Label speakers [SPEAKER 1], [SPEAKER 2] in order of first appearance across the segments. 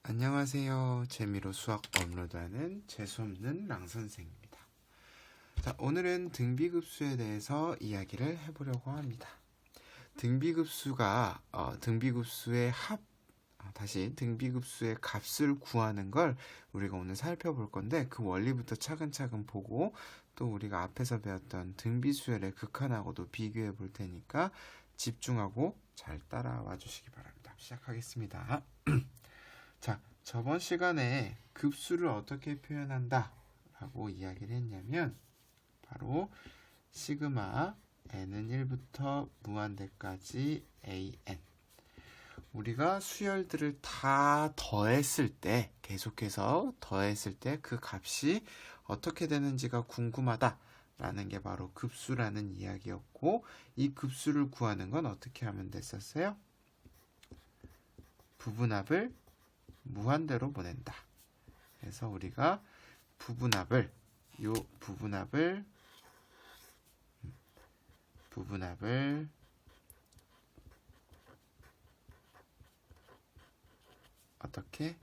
[SPEAKER 1] 안녕하세요. 재미로 수학 업로드하는 재수없는 랑선생입니다. 자, 오늘은 등비급수에 대해서 이야기를 해보려고 합니다. 등비급수의 등비급수의 값을 구하는 걸 우리가 오늘 살펴볼 건데, 그 원리부터 차근차근 보고 또 우리가 앞에서 배웠던 등비수열의 극한하고도 비교해 볼 테니까 집중하고 잘 따라와 주시기 바랍니다. 시작하겠습니다. 자, 저번 시간에 급수를 어떻게 표현한다 라고 이야기를 했냐면, 바로 시그마 n은 1부터 무한대까지 an, 우리가 수열들을 다 더했을 때, 계속해서 더했을 때 그 값이 어떻게 되는지가 궁금하다 라는 게 바로 급수라는 이야기였고, 이 급수를 구하는 건 어떻게 하면 됐었어요? 부분합을 무한대로 보낸다. 그래서 우리가 부분합을 어떻게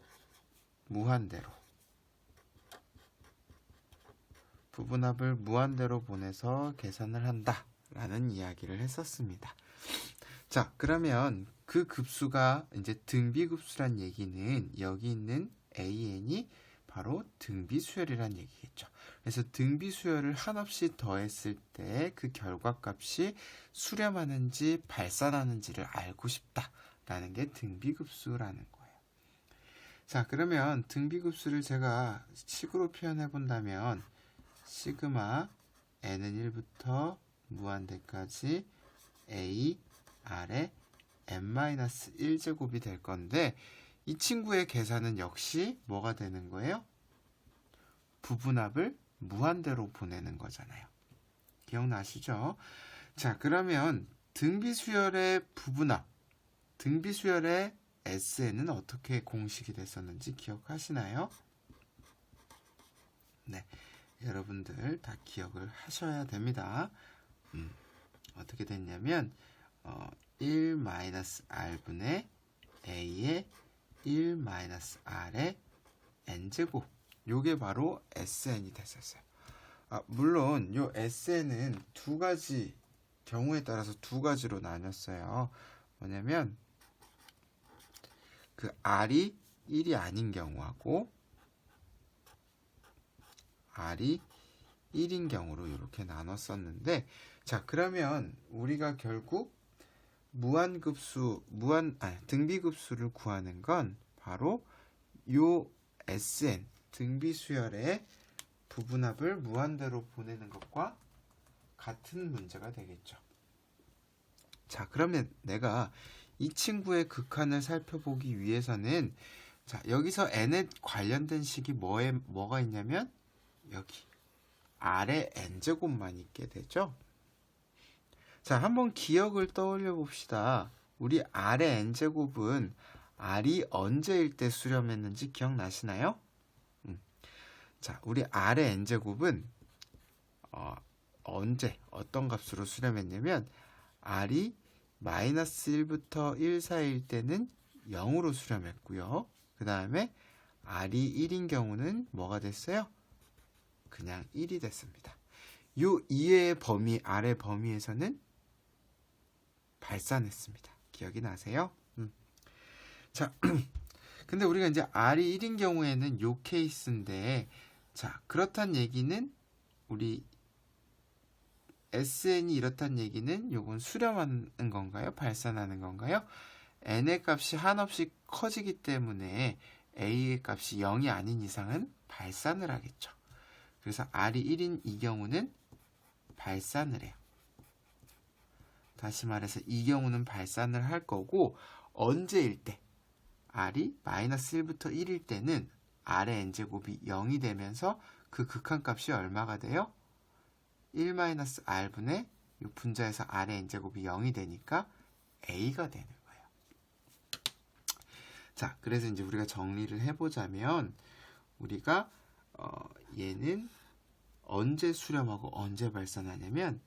[SPEAKER 1] 부분합을 무한대로 보내서 계산을 한다 라는 이야기를 했었습니다. 자, 그러면 그 급수가 이제 등비급수란 얘기는 여기 있는 an이 바로 등비수열이란 얘기겠죠. 그래서 등비수열을 한없이 더했을 때 그 결과값이 수렴하는지 발산하는지를 알고 싶다라는 게 등비급수라는 거예요. 자, 그러면 등비급수를 제가 식으로 표현해 본다면 시그마 n은 1부터 무한대까지 a r에 n-1제곱이 될 건데, 이 친구의 계산은 역시 뭐가 되는 거예요? 부분합을 무한대로 보내는 거잖아요. 기억나시죠? 자, 그러면 등비수열의 부분합, 등비수열의 SN은 어떻게 공식이 됐었는지 기억하시나요? 네, 여러분들 다 기억을 하셔야 됩니다. 어떻게 됐냐면 1-r분의 a의 1-r의 n제곱, 요게 바로 SN이 됐었어요. 물론 요 SN은 두 가지 경우에 따라서 두 가지로 나뉘었어요. 뭐냐면 그 R이 1이 아닌 경우하고 R이 1인 경우로 이렇게 나눴었는데, 자, 그러면 우리가 결국 등비급수를 구하는 건 바로 요 SN, 등비수열의 부분합을 무한대로 보내는 것과 같은 문제가 되겠죠. 자, 그러면 내가 이 친구의 극한을 살펴보기 위해서는, 자, 여기서 n에 관련된 식이 뭐가 있냐면 여기 r의 n제곱만 있게 되죠. 자, 한번 기억을 떠올려 봅시다. 우리 r의 n제곱은 r이 언제일 때 수렴했는지 기억나시나요? 자, 우리 r의 n제곱은 어떤 값으로 수렴했냐면 r이 -1부터 1 사이일 때는 0으로 수렴했고요. 그 다음에 r이 1인 경우는 뭐가 됐어요? 그냥 1이 됐습니다. 요 이외의 범위, r의 범위에서는 발산했습니다. 기억이 나세요? 자, 근데 우리가 이제 r이 1인 경우에는 요 케이스인데, 자, 그렇단 얘기는 우리 SN이 이렇단 얘기는 요건 수렴하는 건가요? 발산하는 건가요? n의 값이 한없이 커지기 때문에 a의 값이 0이 아닌 이상은 발산을 하겠죠. 그래서 r이 1인 이 경우는 발산을 해요. 다시 말해서 이 경우는 발산을 할 거고, 언제일 때? r이 -1부터 1일 때는 r의 n제곱이 0이 되면서 그 극한값이 얼마가 돼요? 1-r분의 이 분자에서 r의 n제곱이 0이 되니까 a가 되는 거예요. 자, 그래서 이제 우리가 정리를 해보자면, 우리가 얘는 언제 수렴하고 언제 발산하냐면,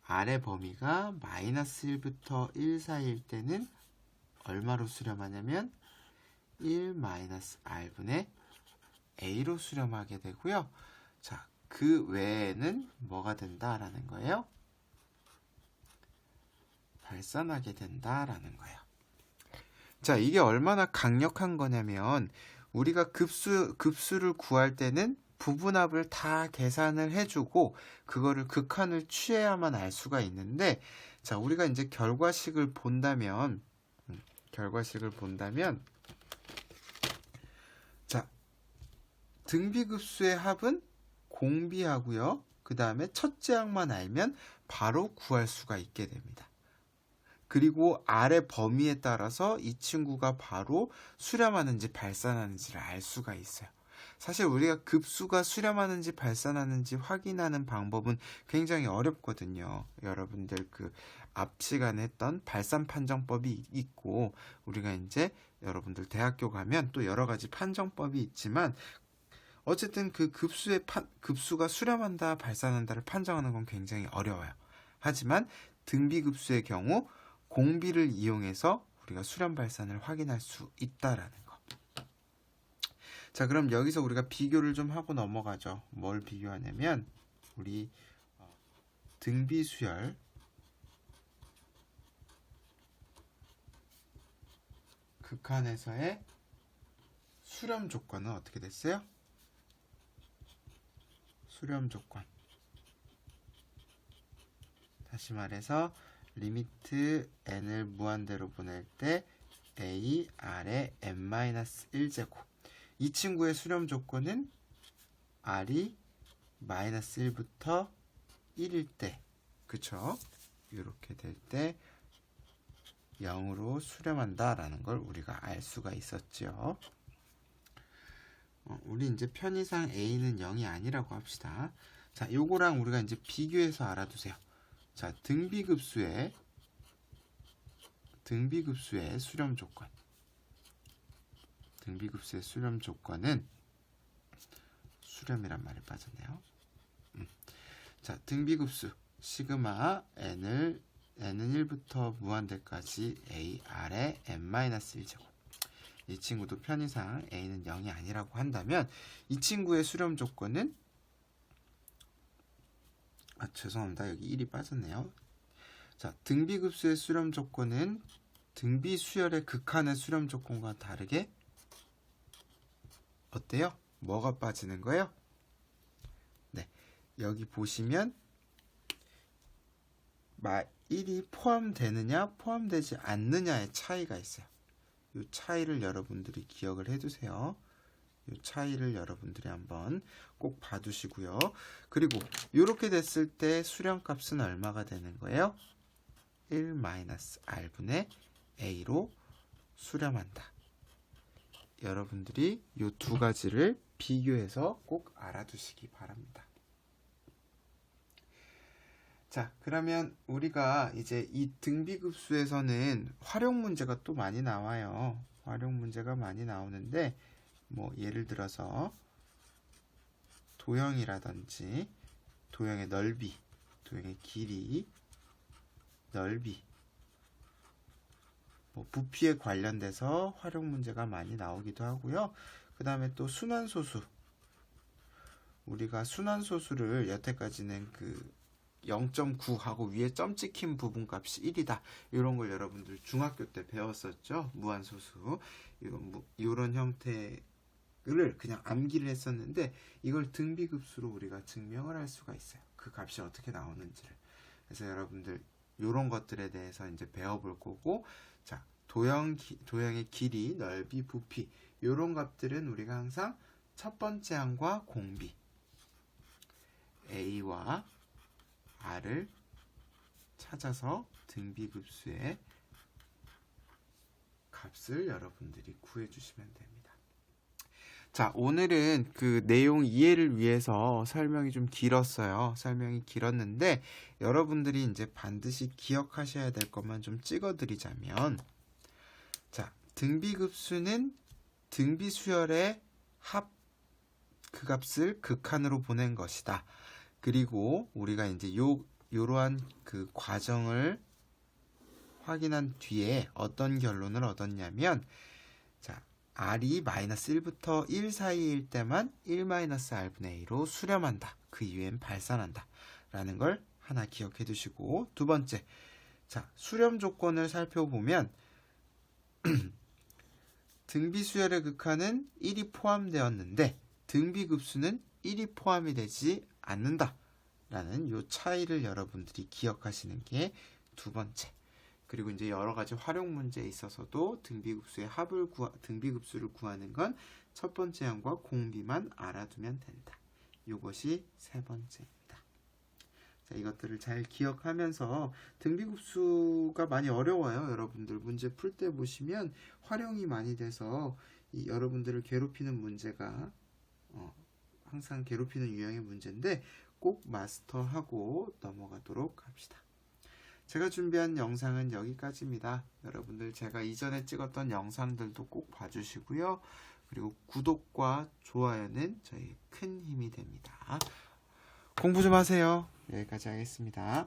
[SPEAKER 1] r의 범위가 -1부터 1 사이일 때는 얼마로 수렴하냐면 1-r분의 a로 수렴하게 되고요. 자, 그 외에는 뭐가 된다라는 거예요? 발산하게 된다라는 거예요. 자, 이게 얼마나 강력한 거냐면 우리가 급수를 구할 때는 부분합을 다 계산을 해주고 그거를 극한을 취해야만 알 수가 있는데, 자, 우리가 이제 결과식을 본다면 자, 등비급수의 합은 공비하고요. 그 다음에 첫째 항만 알면 바로 구할 수가 있게 됩니다. 그리고 아래 범위에 따라서 이 친구가 바로 수렴하는지 발산하는지를 알 수가 있어요. 사실 우리가 급수가 수렴하는지 발산하는지 확인하는 방법은 굉장히 어렵거든요. 여러분들 그 앞 시간에 했던 발산 판정법이 있고, 우리가 이제 여러분들 대학교 가면 또 여러 가지 판정법이 있지만, 어쨌든 그 급수가 수렴한다 발산한다를 판정하는 건 굉장히 어려워요. 하지만 등비급수의 경우 공비를 이용해서 우리가 수렴 발산을 확인할 수 있다라는 거. 자, 그럼 여기서 우리가 비교를 좀 하고 넘어가죠. 뭘 비교하냐면 우리 등비수열 극한에서의 수렴 조건은 어떻게 됐어요? 수렴 조건. 다시 말해서 리미트 n을 무한대로 보낼 때 a r의 n-1제곱. 이 친구의 수렴 조건은 r이 -1부터 1일 때, 그쵸? 이렇게 될 때 0으로 수렴한다라는 걸 우리가 알 수가 있었죠. 우리 이제 편의상 a는 0이 아니라고 합시다. 자, 요거랑 우리가 이제 비교해서 알아두세요. 자, 등비급수의 수렴 조건. 등비급수의 수렴 조건은 수렴이란 말이 빠졌네요. 자, 등비급수 시그마 n은 1부터 무한대까지 a r의 n-1제곱. 이 친구도 편의상 a는 0이 아니라고 한다면 이 친구의 수렴 조건은 죄송합니다. 여기 1이 빠졌네요. 자, 등비급수의 수렴 조건은 등비수열의 극한의 수렴 조건과 다르게 어때요? 뭐가 빠지는 거예요? 네, 여기 보시면 1이 포함되느냐 포함되지 않느냐의 차이가 있어요. 이 차이를 여러분들이 기억을 해두세요. 이 차이를 여러분들이 한번 꼭 봐두시고요. 그리고 이렇게 됐을 때 수렴값은 얼마가 되는 거예요? 1-r분의 a로 수렴한다. 여러분들이 이 두 가지를 비교해서 꼭 알아두시기 바랍니다. 자, 그러면 우리가 이제 이 등비급수에서는 활용 문제가 또 많이 나와요. 활용 문제가 많이 나오는데 뭐 예를 들어서 도형이라든지 도형의 넓이, 도형의 길이, 넓이, 뭐 부피에 관련돼서 활용 문제가 많이 나오기도 하고요. 그 다음에 또 순환소수. 우리가 순환소수를 여태까지는 그 0.9하고 위에 점 찍힌 부분값이 1이다. 이런 걸 여러분들 중학교 때 배웠었죠. 무한소수. 이런 형태를 그냥 암기를 했었는데 이걸 등비급수로 우리가 증명을 할 수가 있어요. 그 값이 어떻게 나오는지를. 그래서 여러분들 이런 것들에 대해서 이제 배워볼 거고, 자, 도형의 길이, 넓이, 부피 이런 값들은 우리가 항상 첫 번째 항과 공비 a와 r을 찾아서 등비급수의 값을 여러분들이 구해주시면 됩니다. 자, 오늘은 그 내용 이해를 위해서 설명이 좀 길었어요. 설명이 길었는데 여러분들이 이제 반드시 기억하셔야 될 것만 좀 찍어드리자면, 자, 등비급수는 등비수열의 그 값을 극한으로 보낸 것이다. 그리고 우리가 이제 요러한 그 과정을 확인한 뒤에 어떤 결론을 얻었냐면, 자, r이 마이너스 1부터 1 사이일 때만 1-r분의 a로 수렴한다. 그 이후엔 발산한다. 라는 걸 하나 기억해 두시고, 두 번째, 자, 수렴 조건을 살펴보면 등비수열의 극한은 1이 포함되었는데 등비급수는 1이 포함이 되지 않는다. 라는 요 차이를 여러분들이 기억하시는 게 두 번째. 그리고 이제 여러 가지 활용 문제에 있어서도 등비급수를 구하는 건 첫 번째 항과 공비만 알아두면 된다. 이것이 세 번째입니다. 자, 이것들을 잘 기억하면서 등비급수가 많이 어려워요. 여러분들 문제 풀 때 보시면 활용이 많이 돼서 여러분들을 괴롭히는 문제가 항상 괴롭히는 유형의 문제인데 꼭 마스터하고 넘어가도록 합시다. 제가 준비한 영상은 여기까지입니다. 여러분들 제가 이전에 찍었던 영상들도 꼭 봐주시고요. 그리고 구독과 좋아요는 저희 큰 힘이 됩니다. 공부 좀 하세요. 여기까지 하겠습니다.